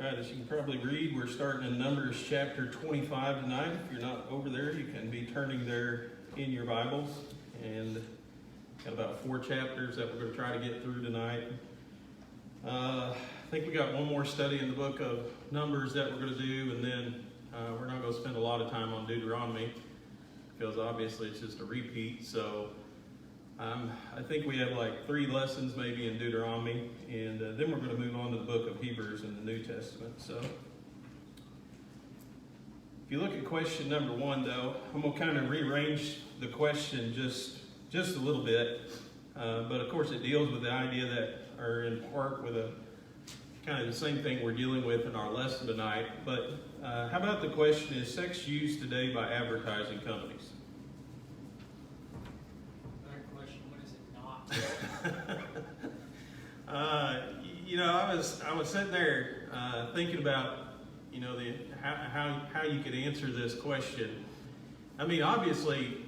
right, as you can probably read, we're starting in Numbers chapter 25 tonight. If you're not over there, you can be turning there in your Bibles. And got about 4 chapters that we're going to try to get through tonight. I think we got one more study in the book of Numbers that we're going to do, and then we're not going to spend a lot of time on Deuteronomy because obviously it's just a repeat. So I think we have like 3 lessons maybe in Deuteronomy, and then we're going to move on to the book of Hebrews in the New Testament. So if you look at question number 1, though, I'm going to kind of rearrange the question just a little bit, but of course it deals with the idea that, or in part with a kind of the same thing we're dealing with in our lesson tonight. But how about the question, is sex used today by advertising companies? I was sitting there thinking about, how you could answer this question. I mean, obviously,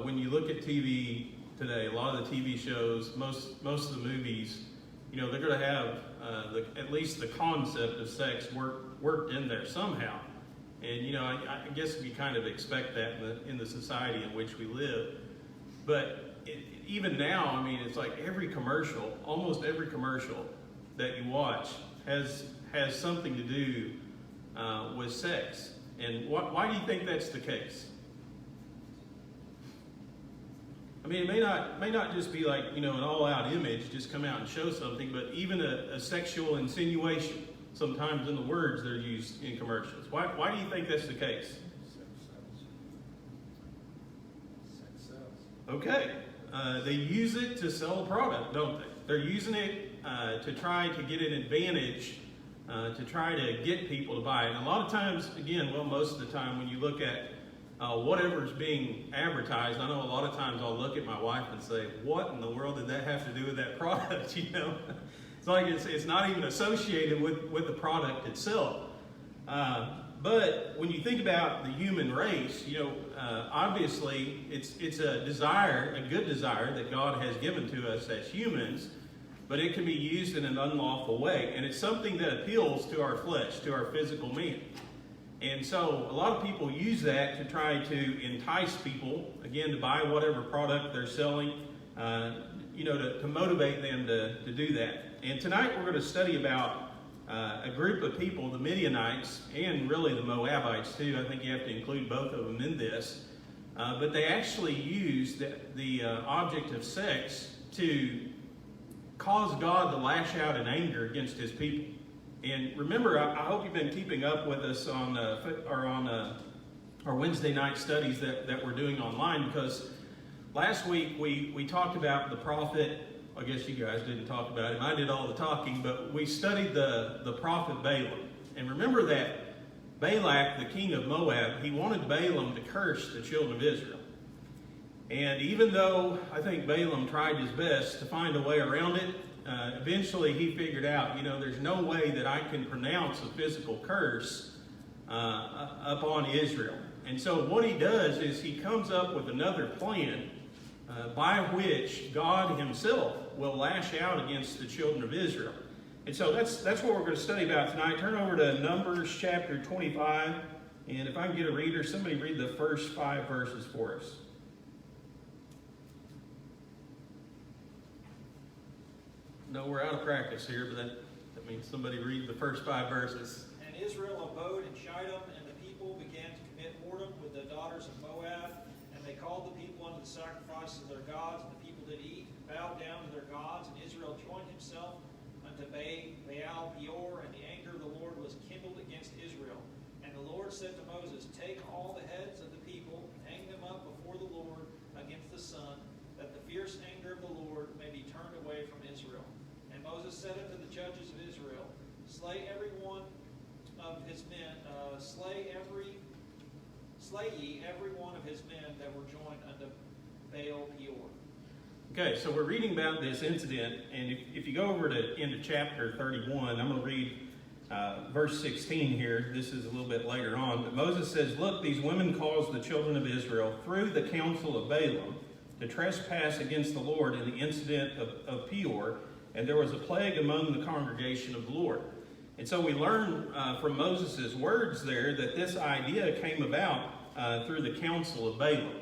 when you look at TV today, a lot of the TV shows, most of the movies, they're going to have at least the concept of sex worked in there somehow. And I guess we kind of expect that in the society in which we live. But even now, I mean, it's like almost every commercial that you watch has something to do with sex. And why do you think that's the case? I mean, it may not just be like, an all-out image, just come out and show something, but even a sexual insinuation, sometimes in the words that are used in commercials. Why do you think that's the case? Sex sells. Okay. They use it to sell a product, don't they? They're using it to try to get an advantage, to try to get people to buy it. And a lot of times, most of the time when you look at whatever's being advertised, I know a lot of times I'll look at my wife and say, what in the world did that have to do with that product? It's like it's not even associated with the product itself. But when you think about the human race, obviously it's a desire, a good desire that God has given to us as humans, but it can be used in an unlawful way. And it's something that appeals to our flesh, to our physical man. And so a lot of people use that to try to entice people, again, to buy whatever product they're selling, to motivate them to do that. And tonight we're going to study about a group of people, the Midianites, and really the Moabites too. I think you have to include both of them in this. But they actually used the object of sex to cause God to lash out in anger against his people. And remember, I hope you've been keeping up with us on our Wednesday night studies that we're doing online, because last week we talked about the prophet. I guess you guys didn't talk about him. I did all the talking, but we studied the prophet Balaam. And remember that Balak, the king of Moab, he wanted Balaam to curse the children of Israel. And even though I think Balaam tried his best to find a way around it, eventually he figured out, there's no way that I can pronounce a physical curse upon Israel. And so what he does is he comes up with another plan by which God himself will lash out against the children of Israel. And so that's what we're going to study about tonight. Turn over to Numbers chapter 25. And if I can get a reader, somebody read the first 5 verses for us. No, we're out of practice here, but that means somebody read the first 5 verses. And Israel abode in Shittim, and the people began to commit whoredom with the daughters of Moab. And they called the people unto the sacrifices of their gods, and the people did eat, and bowed down to their gods. And Israel joined himself unto Baal Peor, and the anger of the Lord was kindled against Israel. And the Lord said to Moses, take all the heads of the people, and hang them up before the Lord against the sun, that the fierce anger of the Lord may be turned away from Israel. And Moses said unto the judges of Israel, slay every one of his men, slay ye every one of his men that were joined unto Baal Peor. Okay, so we're reading about this incident, and if you go over into chapter 31, I'm going to read verse 16 here. This is a little bit later on, but Moses says, look, these women caused the children of Israel through the counsel of Balaam to trespass against the Lord in the incident of Peor, and there was a plague among the congregation of the Lord. And so we learn from Moses' words there that this idea came about through the council of Balaam.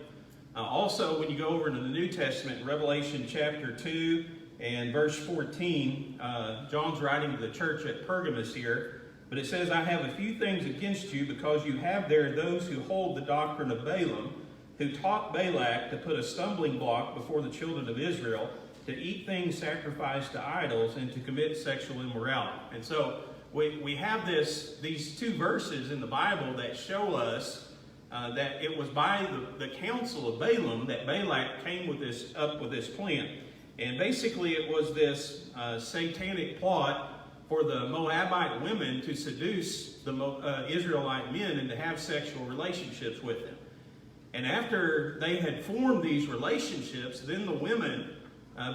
Also, when you go over into the New Testament, in Revelation chapter 2 and verse 14, John's writing to the church at Pergamos here, but it says, I have a few things against you, because you have there those who hold the doctrine of Balaam, who taught Balak to put a stumbling block before the children of Israel, to eat things sacrificed to idols, and to commit sexual immorality. And so we have these two verses in the Bible that show us that it was by the counsel of Balaam that Balak came up with this plan. And basically it was this satanic plot for the Moabite women to seduce the Israelite men and to have sexual relationships with them. And after they had formed these relationships, then the women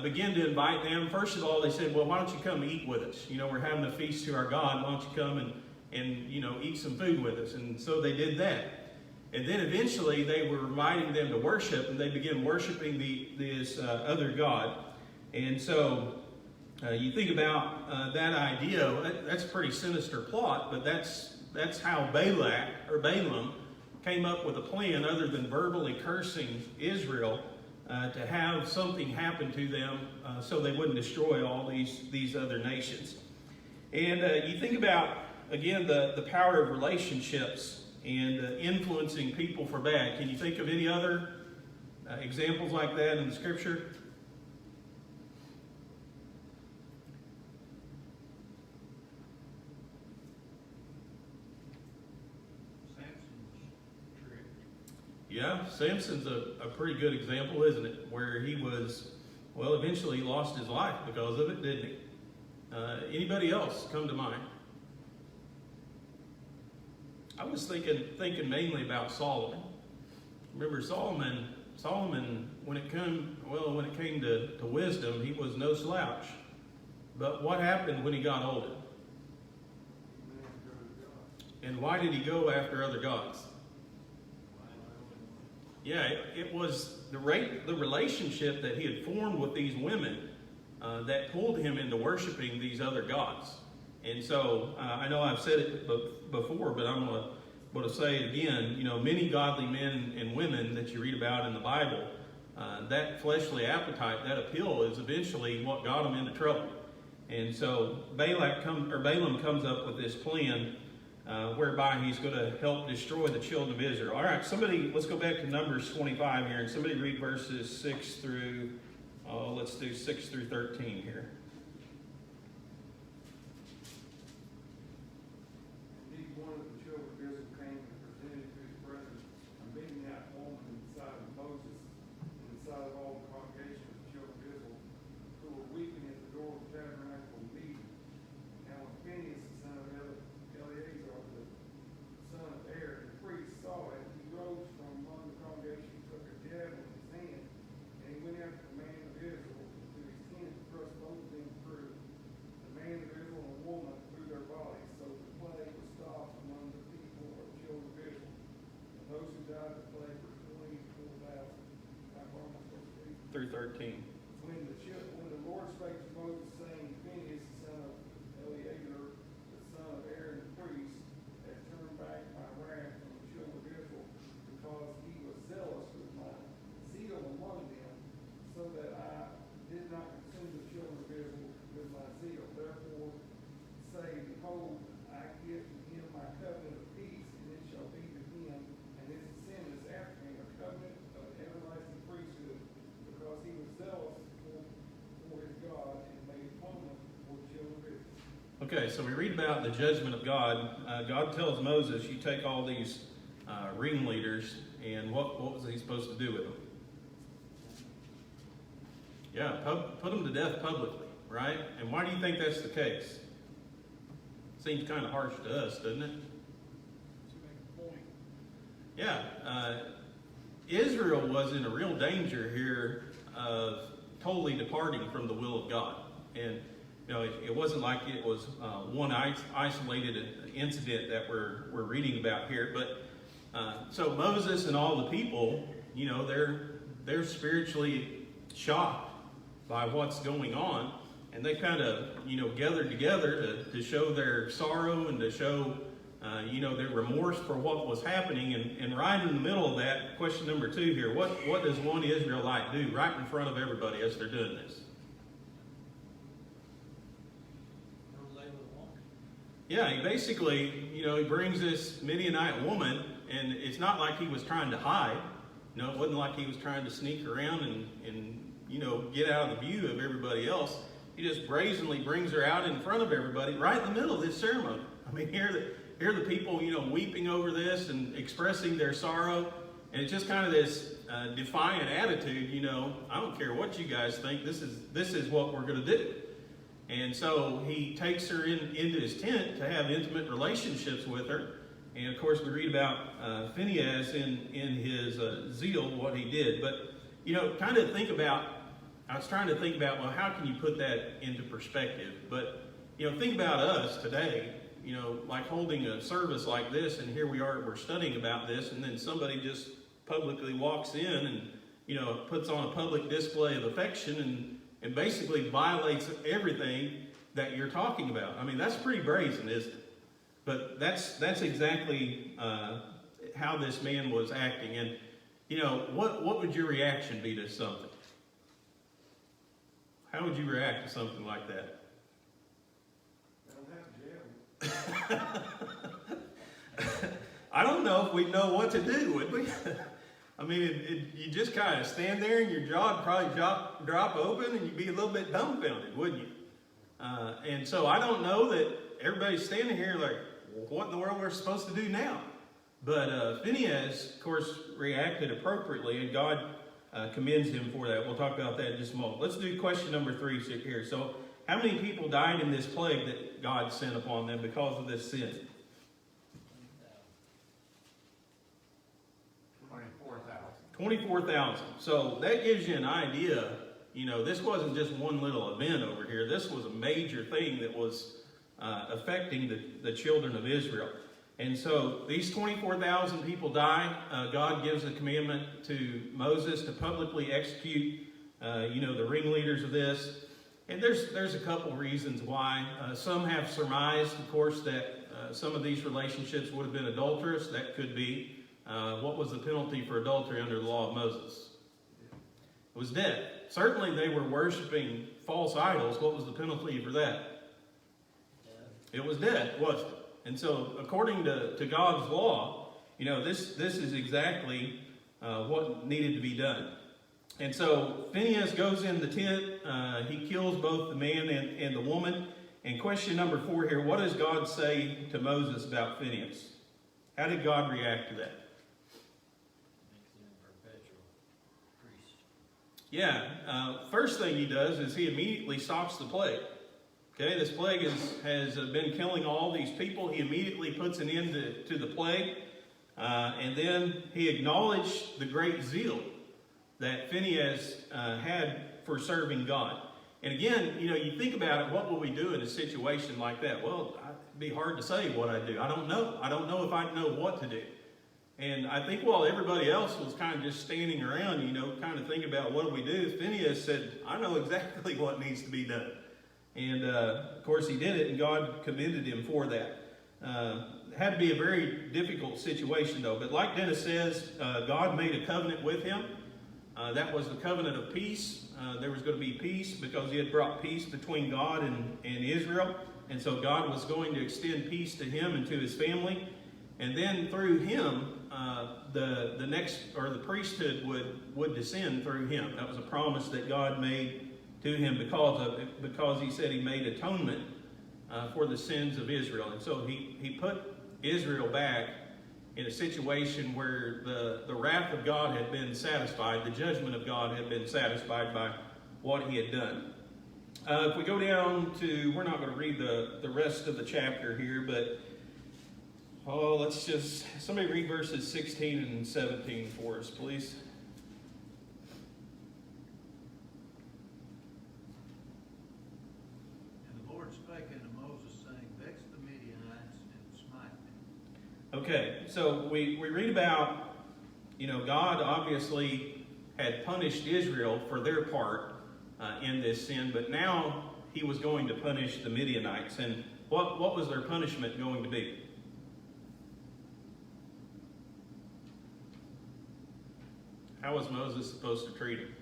began to invite them. First of all, they said, well, why don't you come eat with us? You know, we're having a feast to our God. Why don't you come and you know, eat some food with us? And so they did that. And then eventually they were inviting them to worship, and they began worshiping this other god. And so you think about that idea, that's a pretty sinister plot, but that's how Balaam came up with a plan, other than verbally cursing Israel, to have something happen to them so they wouldn't destroy all these other nations. And you think about, again, the power of relationships and influencing people for bad. Can you think of any other examples like that in the Scripture? Yeah, Samson's a pretty good example, isn't it? Where he was, well, eventually he lost his life because of it, didn't he? Anybody else come to mind? I was thinking mainly about Solomon. Remember Solomon, when it came to wisdom, he was no slouch. But what happened when he got older? And why did he go after other gods? Yeah, it was the relationship that he had formed with these women that pulled him into worshiping these other gods. And so I know I've said it before, but I'm going to say it again. You know, many godly men and women that you read about in the Bible, that fleshly appetite, that appeal, is eventually what got them into trouble. And so Balaam comes up with this plan whereby he's going to help destroy the children of Israel. All right, let's go back to Numbers 25 here, and somebody read verses 6 through 13 here. Indeed, one of the children of Israel came and presented to his brethren a Midianite woman in the sight of Moses, in the sight of all the congregation of the children of Israel, who were weeping at the door of the tabernacle of meeting. Now when Phineas, the son of Eleazar, the son of Aaron, the priest, saw it, he rose from among the congregation, took a javelin in his hand, and he went after the man of Israel to his tent to thrust both of them through. The man of Israel and the woman through their bodies, so the plague was stopped among the people of the children of Israel. And those who died of the plague were 24,000. How far am I supposed to read? Through 13. When the Lord spake to Moses, saying, Phineas, the son of Eleazar, the son of Aaron the priest, has turned back my wrath from the children of Israel, because he was zealous with my zeal among them, so that I did not consume the children of Israel with my zeal. Therefore say, behold, I give to him my covenant of peace, and it shall be to him and his descendants after him a covenant of everlasting priesthood, because he was zealous for his God and made atonement for the children of Israel. Okay, so we read about the judgment of God. God tells Moses, you take all these ringleaders, and what was he supposed to do with them? Yeah, put them to death publicly, right? And why do you think that's the case? Seems kind of harsh to us, doesn't it? To make a point. Yeah, Israel was in a real danger here of totally departing from the will of God. And you know, it wasn't like it was one isolated incident that we're reading about here. But so Moses and all the people, you know, they're spiritually shocked by what's going on. and they kind of, gathered together to show their sorrow and to show, their remorse for what was happening. And right in the middle of that, question number 2 here, what does one Israelite do right in front of everybody as they're doing this? Yeah, he basically, he brings this Midianite woman, and it's not like he was trying to hide. It wasn't like he was trying to sneak around and get out of the view of everybody else. He just brazenly brings her out in front of everybody right in the middle of this ceremony. I mean, here are the people, weeping over this and expressing their sorrow. And it's just kind of this defiant attitude, I don't care what you guys think, this is what we're going to do. And so he takes her into his tent to have intimate relationships with her. And of course, we read about Phineas in his zeal, what he did. But, I was trying to think about, well, how can you put that into perspective? But, think about us today, like holding a service like this, and here we are, we're studying about this, and then somebody just publicly walks in and, puts on a public display of affection and basically violates everything that you're talking about. I mean, that's pretty brazen, isn't it? But that's exactly how this man was acting. And, what would your reaction be to something? How would you react to something like that? I don't know if we'd know what to do, would we? I mean, you just kind of stand there and your jaw would probably drop open and you'd be a little bit dumbfounded, wouldn't you? And so I don't know that everybody's standing here like, what in the world we're supposed to do now? But Phineas, of course, reacted appropriately, and God commends him for that. We'll talk about that in just a moment. Let's do question number 3 here. So, how many people died in this plague that God sent upon them because of this sin? 24,000. So that gives you an idea. This wasn't just one little event over here. This was a major thing that was affecting the children of Israel. And so these 24,000 people die. God gives a commandment to Moses to publicly execute, the ringleaders of this. And there's a couple reasons why. Some have surmised, of course, that some of these relationships would have been adulterous. That could be. What was the penalty for adultery under the law of Moses? It was death. Certainly they were worshiping false idols. What was the penalty for that? It was death, wasn't it? And so according to God's law, this is exactly what needed to be done. And so Phineas goes in the tent. He kills both the man and the woman. And question number 4 here, what does God say to Moses about Phineas? How did God react to that? Yeah, first thing he does is he immediately stops the plague. Okay, this plague has been killing all these people. He immediately puts an end to the plague. And then he acknowledged the great zeal that Phineas had for serving God. And again, you think about it, what will we do in a situation like that? Well, it'd be hard to say what I'd do. I don't know. I don't know if I'd know what to do. And I think while everybody else was kind of just standing around, kind of thinking about what do we do, Phineas said, I know exactly what needs to be done. And of course he did it, and God commended him for that. It had to be a very difficult situation though. But like Dennis says, God made a covenant with him. That was the covenant of peace. There was going to be peace because he had brought peace between God and Israel. And so God was going to extend peace to him and to his family. And then through him, the priesthood would descend through him. That was a promise that God made to him because he said he made atonement for the sins of Israel. And so he put Israel back in a situation where the wrath of God had been satisfied, the judgment of God had been satisfied by what he had done. If we go down to, we're not going to read the rest of the chapter here, but let's just, somebody read verses 16 and 17 for us, please. And the Lord spake unto Moses, saying, Vex the Midianites and smite them. Okay, so we read about, God obviously had punished Israel for their part in this sin, but now he was going to punish the Midianites. And what was their punishment going to be? How was Moses supposed to treat him?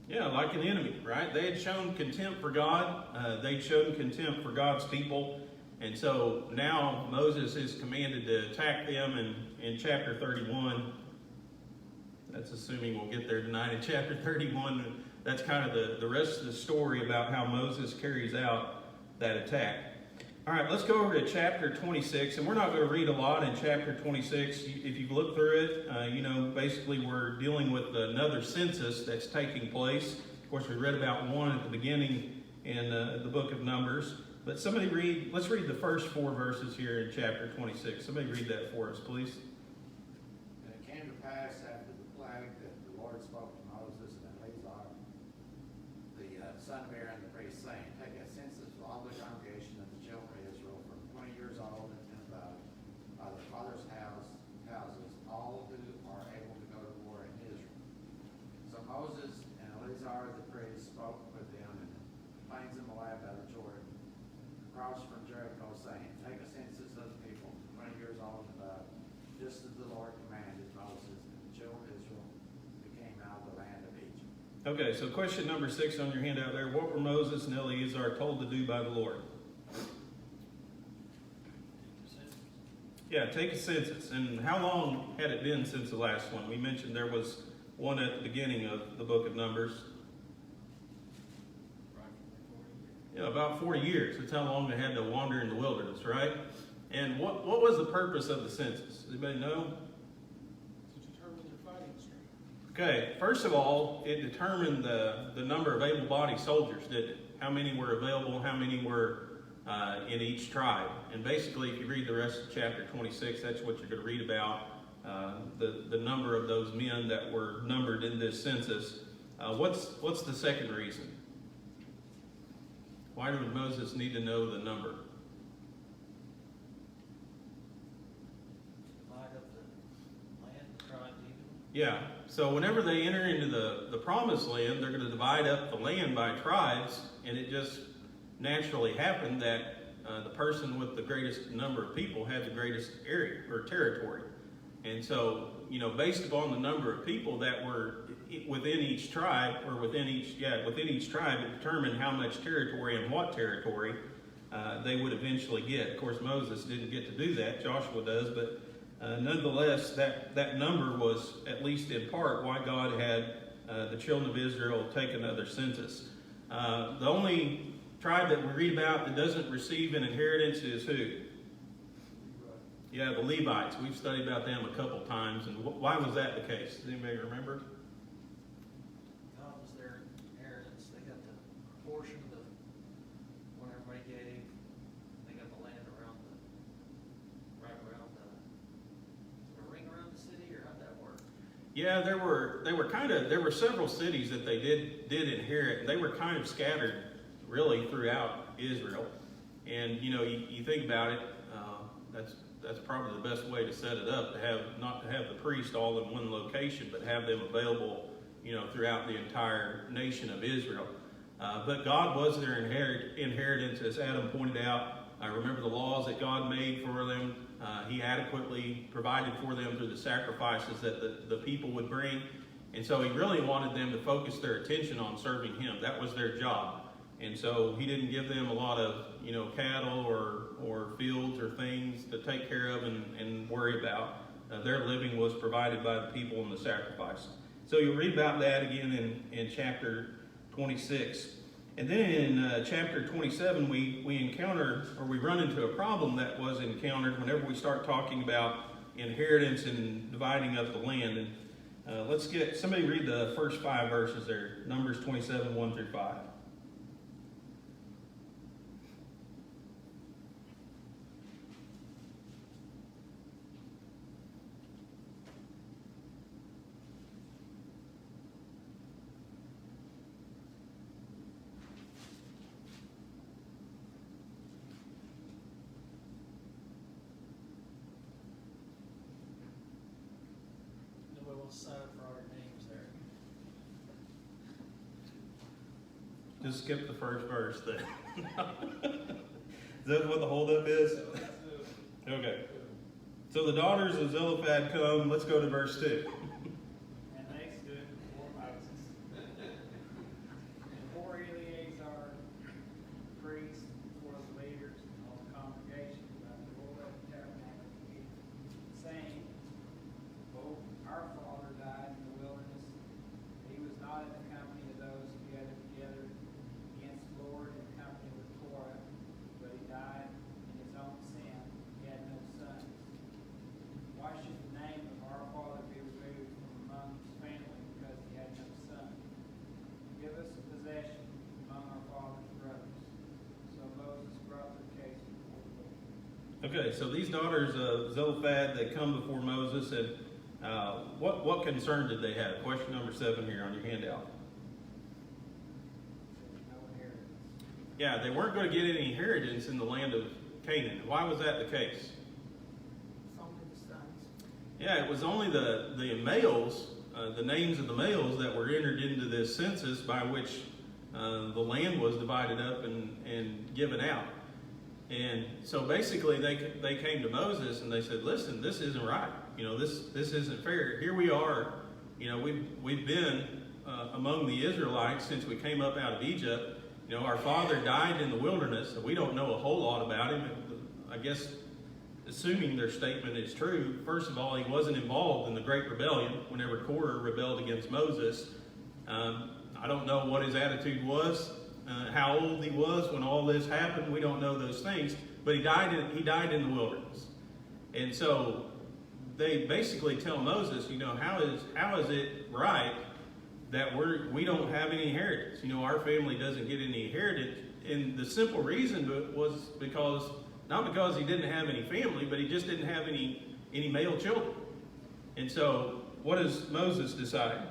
Yeah, like an enemy, right? They had shown contempt for God. They'd shown contempt for God's people. And so now Moses is commanded to attack them in chapter 31. That's assuming we'll get there tonight. In chapter 31, that's kind of the rest of the story about how Moses carries out that attack. All right, let's go over to chapter 26, and we're not going to read a lot in chapter 26. If you've looked through it, basically we're dealing with another census that's taking place. Of course, we read about one at the beginning in the book of Numbers. But let's read the first 4 verses here in chapter 26. Somebody read that for us, please. And it came to pass after the plague that the Lord spoke to Moses and Eleazar, the son of Aaron the priest, saying, Take a census of all the congregation of the children of Israel from 20 years old and above, by the fathers' houses, all who are able to go to war in Israel. So Moses and Eleazar the priest spoke with them in the plains of Moab by the Jordan, across from Jericho, saying, Take a census of the people, 20 years old and above, just as the Lord commanded Moses, and the children of Israel who came out of the land of Egypt. Okay, so question number 6 on your handout there. What were Moses and Eleazar told to do by the Lord? Yeah, take a census. And how long had it been since the last one? We mentioned there was one at the beginning of the book of Numbers. Yeah, about 40 years. That's how long they had to wander in the wilderness, right? And what was the purpose of the census? Does anybody know? To determine their fighting strength. Okay, first of all, it determined the number of able-bodied soldiers, didn't it? How many were available, how many were in each tribe. And basically, if you read the rest of chapter 26, that's what you're going to read about, the number of those men that were numbered in this census. What's the second reason? Why did Moses need to know the number? Divide up the land, tribes evenly. Yeah, so whenever they enter into the promised land, they're going to divide up the land by tribes, and it just naturally happened that the person with the greatest number of people had the greatest area or territory. And so, based upon the number of people that were within each tribe, within each tribe, it determined how much territory and what territory they would eventually get. Of course, Moses didn't get to do that. Joshua does, but nonetheless, that number was, at least in part, why God had the children of Israel take another census. The only tribe that we read about that doesn't receive an inheritance is who? Yeah, the Levites. We've studied about them a couple times. And why was that the case? Does anybody remember? God was their inheritance. They got the portion of what everybody gave. They got the land right around the ring around the city, or how'd that work? Yeah, there were several cities that they did inherit, and they were kind of scattered really throughout Israel. And you think about it, that's probably the best way to set it up, not to have the priest all in one location, but have them available throughout the entire nation of Israel. But God was their inheritance, as Adam pointed out. I remember the laws that God made for them. He adequately provided for them through the sacrifices that the people would bring. And so he really wanted them to focus their attention on serving him. That was their job. And so he didn't give them a lot of, cattle or fields or things to take care of and worry about. Their living was provided by the people in the sacrifice. So you'll read about that again in chapter 26. And then in chapter 27, we encounter, or we run into a problem that was encountered whenever we start talking about inheritance and dividing up the land. And let's get somebody read the first 5 verses there. Numbers 27, 1 through 5. Nobody wants to sign up for our names there. Just skip the first verse then. Is that what the holdup is? Okay. So the daughters of Zelophehad come. Let's go to verse 2. And they stood before Moses. And poor Eleazar, priest, before the leaders and all the congregation about the Lord of the tabernacle, saying, Oh, our father died in the wilderness. He was not in the company of those who gathered together against the Lord in company with Korah, but he died in his own sin. He had no sons. Why should the name of our father be removed from among his family because he had no son? Give us a possession among our father's brothers. So Moses brought their case before the Lord. Okay, so these daughters of Zelophehad, they come before Moses, and what concern did they have? Question number 7 here on your handout. No inheritance. Yeah, they weren't going to get any inheritance in the land of Canaan. Why was that the case? Only the sons. Yeah, it was only the males, the names of the males that were entered into this census by which the land was divided up and given out. And so basically they came to Moses and they said, listen, this isn't right. This isn't fair. Here we are, we've been among the Israelites since we came up out of Egypt. Our father died in the wilderness, and we don't know a whole lot about him. I guess, assuming their statement is true, first of all, he wasn't involved in the Great Rebellion whenever Korah rebelled against Moses. I don't know what his attitude was, how old he was when all this happened. We don't know those things, but he died in the wilderness. And so they basically tell Moses, how is it right that we don't have any inheritance? Our family doesn't get any inheritance. And the simple reason was not because he didn't have any family, but he just didn't have any male children. And so what does Moses decide?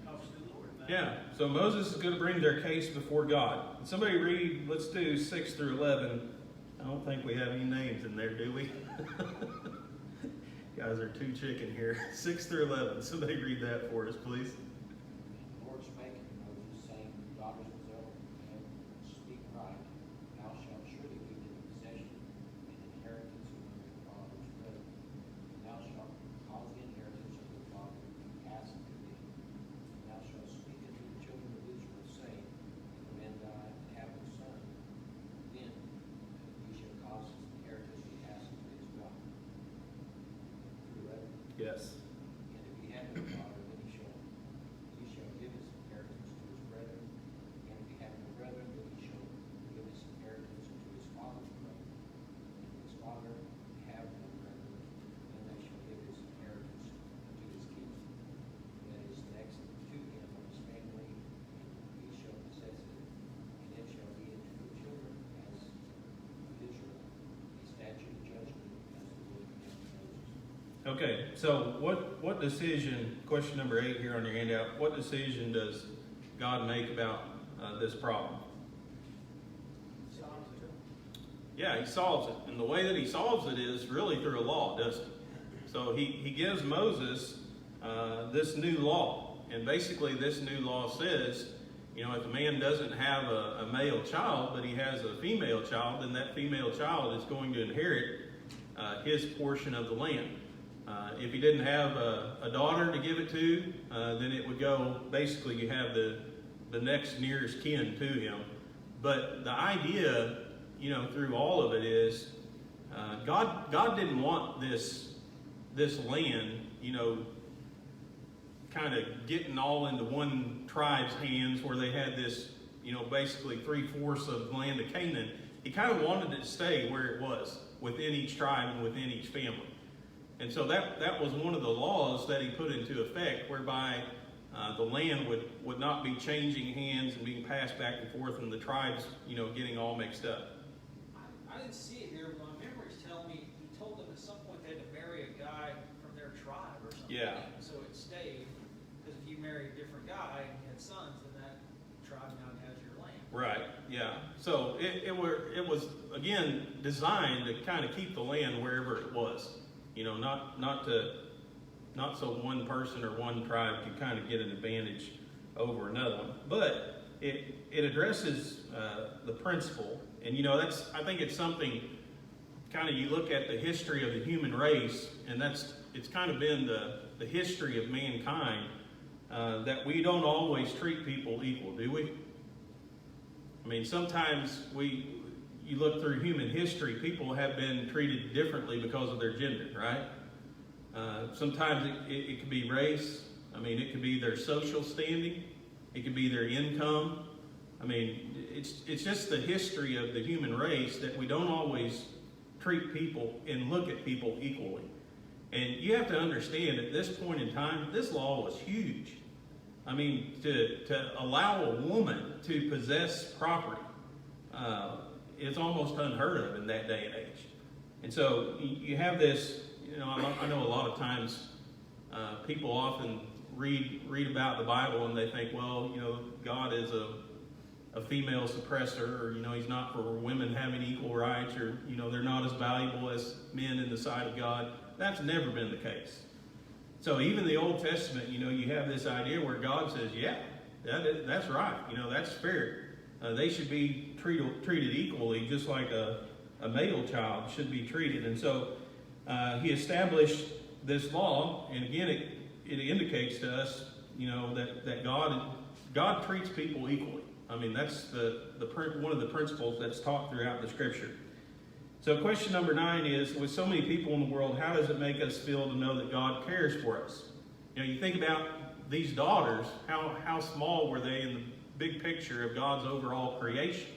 Helps the Lord. Yeah, so Moses is going to bring their case before God. Somebody read, let's do 6 through 11. I don't think we have any names in there, do we? Guys are too chicken here. 6 through 11. Somebody read that for us, please. The Lord spake unto Moses, saying, Daughters of Zelophehad, speak right. Thou shalt surely give them possession and inheritance among your father's brethren. And thou shalt cause the inheritance of your father to be passed to thee. And thou shalt speak unto the children of Israel, saying, If a man die and have no son, then he shall cause his inheritance to be passed to his daughter. Through 11. Yes. And if he have no daughter, then he shall give his inheritance to his brethren. And if he have no brethren, then he shall give his inheritance to his father's brethren. And if his father have no brethren, then they shall give his inheritance to his kinsmen, that is next to him of his family, and he shall possess it. And it shall be unto the children as of Israel a statute of judgment, as the Lord commanded Moses. Okay, so what decision, question number 8 here on your handout, what decision does God make about this problem? Yeah, he solves it. And the way that he solves it is really through a law, doesn't it? So he gives Moses this new law. And basically this new law says, if a man doesn't have a male child, but he has a female child, then that female child is going to inherit his portion of the land. If he didn't have a daughter to give it to, then it would go, basically you have the next nearest kin to him. But the idea, through all of it is, God didn't want this land, kind of getting all into one tribe's hands where they had this, basically 3/4 of the land of Canaan. He kind of wanted it to stay where it was, within each tribe and within each family. And so that was one of the laws that he put into effect, whereby the land would not be changing hands and being passed back and forth, and the tribes, getting all mixed up. I didn't see it here, but my memories tell me he told them at some point they had to marry a guy from their tribe or something. Yeah. So it stayed, because if you marry a different guy and you had sons, then that tribe now has your land. Right. Yeah. So it was again designed to kind of keep the land wherever it was. Not so one person or one tribe could kind of get an advantage over another one. But it addresses the principle, and I think it's something. Kind of, you look at the history of the human race, and it's kind of been the history of mankind, that we don't always treat people equal, do we? I mean, sometimes you look through human history, people have been treated differently because of their gender, right? Sometimes it could be race. I mean, it could be their social standing. It could be their income. I mean, it's just the history of the human race that we don't always treat people and look at people equally. And you have to understand, at this point in time, this law was huge. I mean, to allow a woman to possess property is almost unheard of in that day and age. And so you have this, I know a lot of times people often read about the Bible and they think, well, God is a female suppressor, or he's not for women having equal rights, or they're not as valuable as men in the sight of God. That's never been the case. So even the Old Testament, you have this idea where God says, yeah, that's right, that's fair. They should be treated equally, just like a male child should be treated. And so he established this law, and again, it indicates to us, that God treats people equally. I mean, that's one of the principles that's taught throughout the Scripture. So question number 9 is, with so many people in the world, how does it make us feel to know that God cares for us? You think about these daughters, how small were they in the big picture of God's overall creation?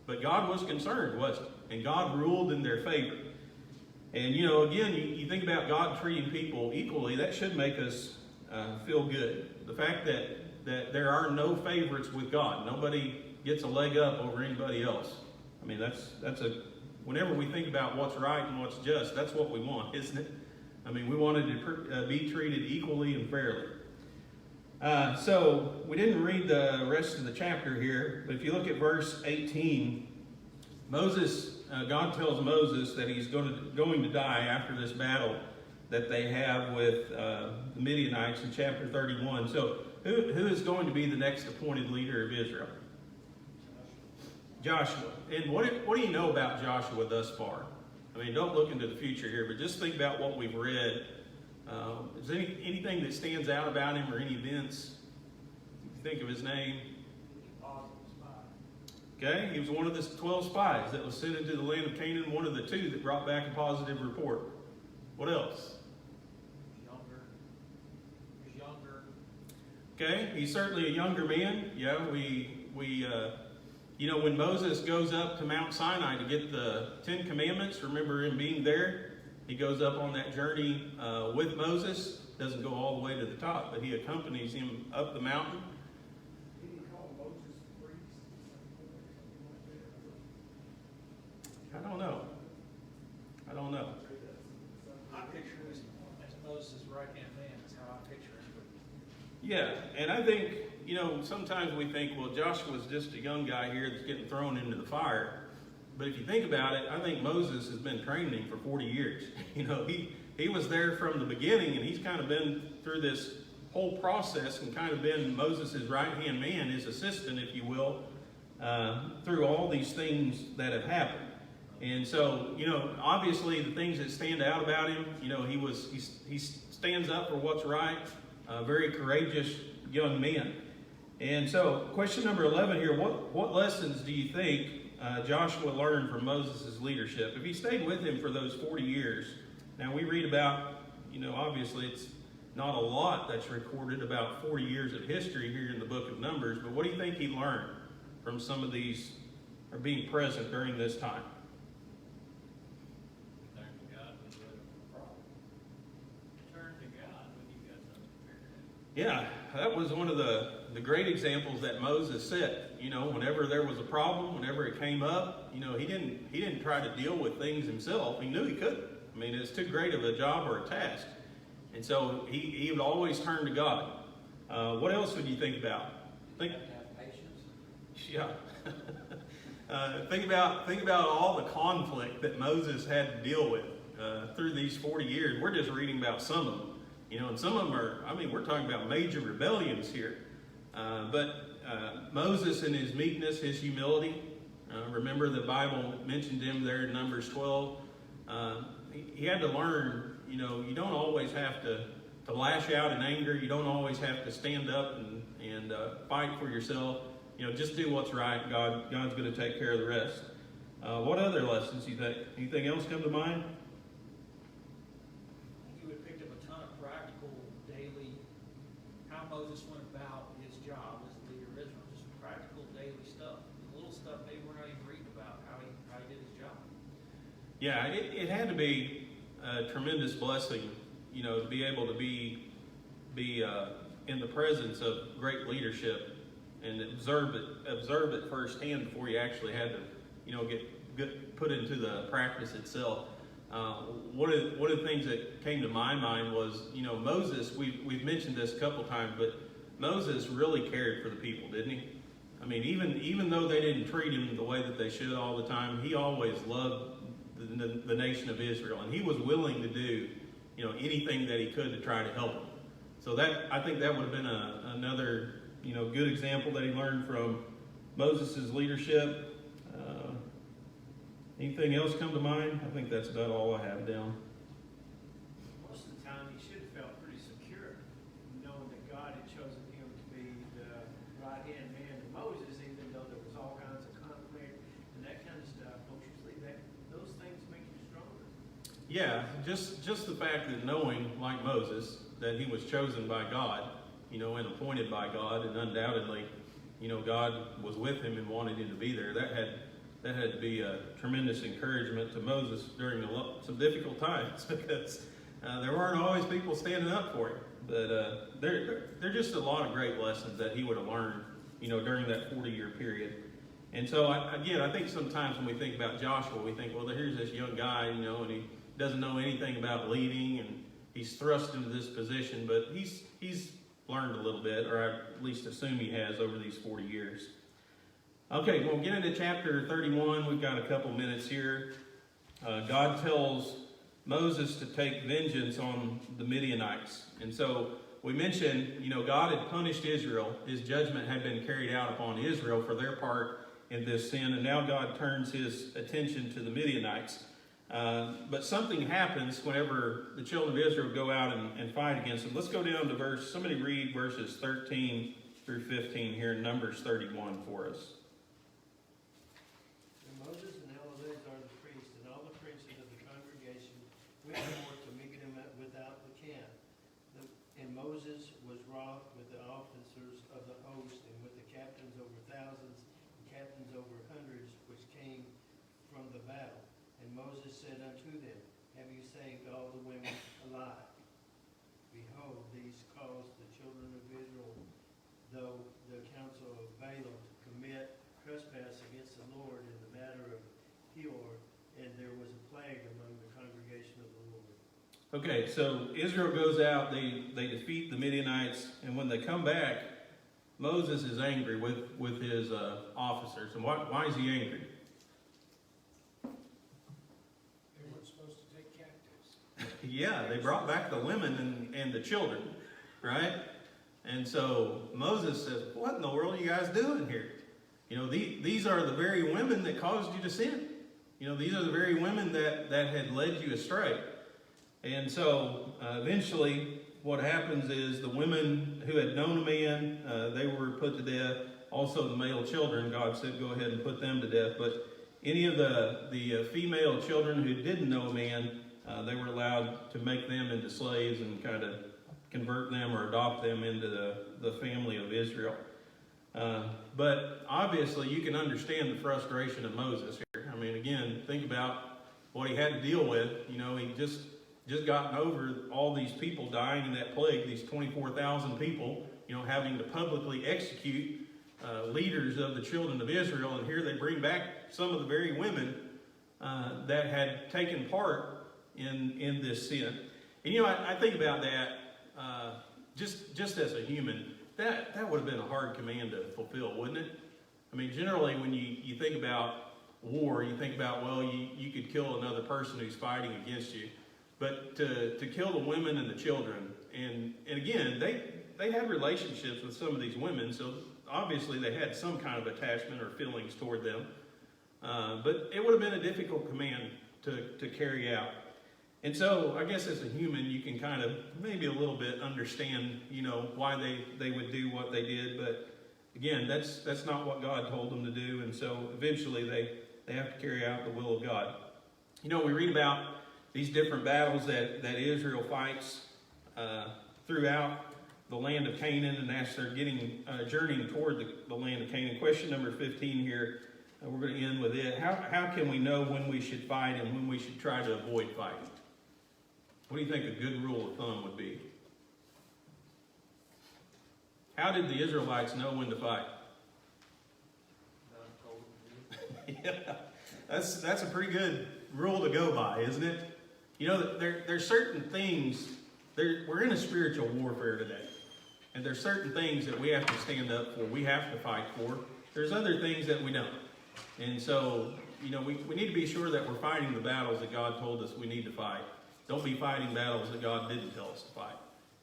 But God was concerned, wasn't he? And God ruled in their favor. And, again, you think about God treating people equally, that should make us feel good. The fact that there are no favorites with God. Nobody gets a leg up over anybody else. I mean, whenever we think about what's right and what's just, that's what we want, isn't it? I mean, we wanted to be treated equally and fairly. So we didn't read the rest of the chapter here, but if you look at verse 18, God tells Moses that he's going to die after this battle that they have with the Midianites in chapter 31. So who is going to be the next appointed leader of Israel? Joshua. And what do you know about Joshua thus far? I mean, don't look into the future here, but just think about what we've read. Is there anything that stands out about him, or any events? Think of his name. Okay, he was one of the 12 spies that was sent into the land of Canaan, one of the 2 that brought back a positive report. What else? He's younger. Okay, he's certainly a younger man. Yeah, when Moses goes up to Mount Sinai to get the 10 Commandments, remember him being there? He goes up on that journey with Moses. Doesn't go all the way to the top, but he accompanies him up the mountain. He didn't call Moses priest. I don't know. I picture him as Moses' right-hand man. That's how I picture him. Yeah, and I think, sometimes we think, well, Joshua's just a young guy here that's getting thrown into the fire. But if you think about it, I think Moses has been training him for 40 years. He was there from the beginning, and he's kind of been through this whole process and kind of been Moses' right-hand man, his assistant, if you will, through all these things that have happened. And so, obviously the things that stand out about him, he stands up for what's right, a very courageous young man. And so, question number 11 here, what lessons do you think Joshua learned from Moses' leadership? If he stayed with him for those 40 years, now we read about, obviously it's not a lot that's recorded about 40 years of history here in the book of Numbers, but what do you think he learned from some of these, or being present during this time? Turn to God when you have a problem. Turn to God when you got something figured out. Yeah, that was one of the great examples that Moses set. Whenever there was a problem, whenever it came up, he didn't try to deal with things himself. He knew he couldn't. I mean, it's too great of a job or a task. And so he would always turn to God. What else would you think about? You have to have patience. Yeah. Think about all the conflict that Moses had to deal with through these 40 years. We're just reading about some of them. And some of them we're talking about major rebellions here. But Moses in his meekness, his humility, remember the Bible mentioned him there in Numbers 12. He had to learn, you don't always have to lash out in anger. You don't always have to stand up and fight for yourself. Just do what's right. God's going to take care of the rest. What other lessons you think? Anything else come to mind? You would pick up a ton of practical daily, how Moses went about his job as the leader of Israel, just practical daily stuff. The little stuff maybe we're not even reading about, how he did his job. Yeah, it had to be a tremendous blessing, to be able to be in the presence of great leadership and observe it firsthand before you actually had to, get put into the practice itself. One of the things that came to my mind was, Moses. We've mentioned this a couple times, but Moses really cared for the people, didn't he? I mean, even though they didn't treat him the way that they should all the time, he always loved the nation of Israel, and he was willing to do, anything that he could to try to help them. So I think that would have been another, good example that he learned from Moses' leadership. Anything else come to mind? I think that's about all I have down. Most of the time, he should have felt pretty secure, knowing that God had chosen him to be the right-hand man of Moses, even though there was all kinds of conflict and that kind of stuff. Don't you believe that? Those things make you stronger. Yeah, just the fact that knowing, like Moses, that he was chosen by God, and appointed by God, and undoubtedly, God was with him and wanted him to be there. That had to be a tremendous encouragement to Moses during some difficult times, because there weren't always people standing up for him. But there are just a lot of great lessons that he would have learned, during that 40-year period. And so, I think sometimes when we think about Joshua, we think, well, here's this young guy, and he doesn't know anything about leading, and he's thrust into this position, but he's learned a little bit, or I at least assume he has, over these 40 years. Okay, we'll get into chapter 31. We've got a couple minutes here. God tells Moses to take vengeance on the Midianites. And so we mentioned, God had punished Israel. His judgment had been carried out upon Israel for their part in this sin. And now God turns his attention to the Midianites. But something happens whenever the children of Israel go out and fight against them. Let's go down to somebody read verses 13 through 15 here in Numbers 31 for us. Moses and Eleazar the priest and all the princes of the congregation went forth to meet him without the camp. And Moses was wroth with the officers of the host and with the captains over thousands and captains over hundreds which came from the battle. And Moses said unto them, have you saved all the women alive? Behold, these caused the children of Israel, though the counsel of Balaam, to commit trespass against the Lord in the matter of Peor, and there was a plague among the congregation of the Lord. Okay, so Israel goes out, they defeat the Midianites, and when they come back, Moses is angry with his officers. And why is he angry? They weren't supposed to take captives. Yeah, they brought back the women and the children, right? And so Moses says, what in the world are you guys doing here? These are the very women that caused you to sin. These are the very women that had led you astray. And so eventually what happens is the women who had known a man, they were put to death. Also the male children, God said go ahead and put them to death. But any of the female children who didn't know a man, they were allowed to make them into slaves and kind of convert them or adopt them into the family of Israel. But obviously you can understand the frustration of Moses here. I mean, again, think about what he had to deal with. He just gotten over all these people dying in that plague, these 24,000 people, having to publicly execute leaders of the children of Israel. And here they bring back some of the very women that had taken part in this sin. And I think about that just as a human. That would have been a hard command to fulfill, wouldn't it? I mean, generally when you think about war, you think about, well, you could kill another person who's fighting against you. But to kill the women and the children, and again, they they had relationships with some of these women, so obviously they had some kind of attachment or feelings toward them. But it would have been a difficult command to carry out. And so I guess as a human, you can kind of maybe a little bit understand, why they would do what they did. But again, that's not what God told them to do. And so eventually they have to carry out the will of God. We read about these different battles that Israel fights throughout the land of Canaan, and as they're journeying toward the land of Canaan. Question number 15 here, we're going to end with it. How can we know when we should fight and when we should try to avoid fighting? What do you think a good rule of thumb would be? How did the Israelites know when to fight? Yeah, that's a pretty good rule to go by, isn't it? There's certain things, we're in a spiritual warfare today. And there's certain things that we have to stand up for, we have to fight for. There's other things that we don't. And so, we need to be sure that we're fighting the battles that God told us we need to fight. Don't be fighting battles that God didn't tell us to fight.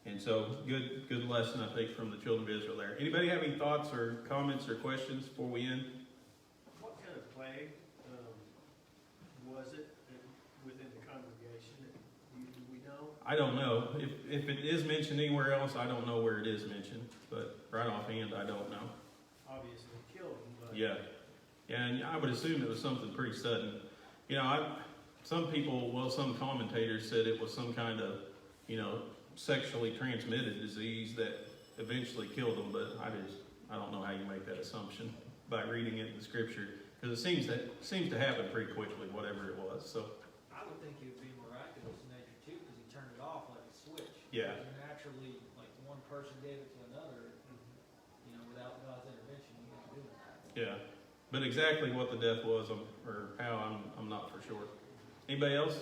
And so, good lesson, I think, from the children of Israel there. Anybody have any thoughts or comments or questions before we end? What kind of plague was it within the congregation? Do we know? I don't know. If it is mentioned anywhere else, I don't know where it is mentioned. But right offhand, I don't know. Obviously killed them, but... Yeah, and I would assume it was something pretty sudden. Some commentators said it was some kind of, sexually transmitted disease that eventually killed them, but I don't know how you make that assumption by reading it in the scripture, because it seems to happen pretty quickly, whatever it was. So I would think it would be miraculous in nature too, because he turned it off like a switch. Yeah. Naturally, like one person gave it to another, without God's intervention, you can't do it. yeah, but exactly what the death was or how, I'm not for sure. Anybody else?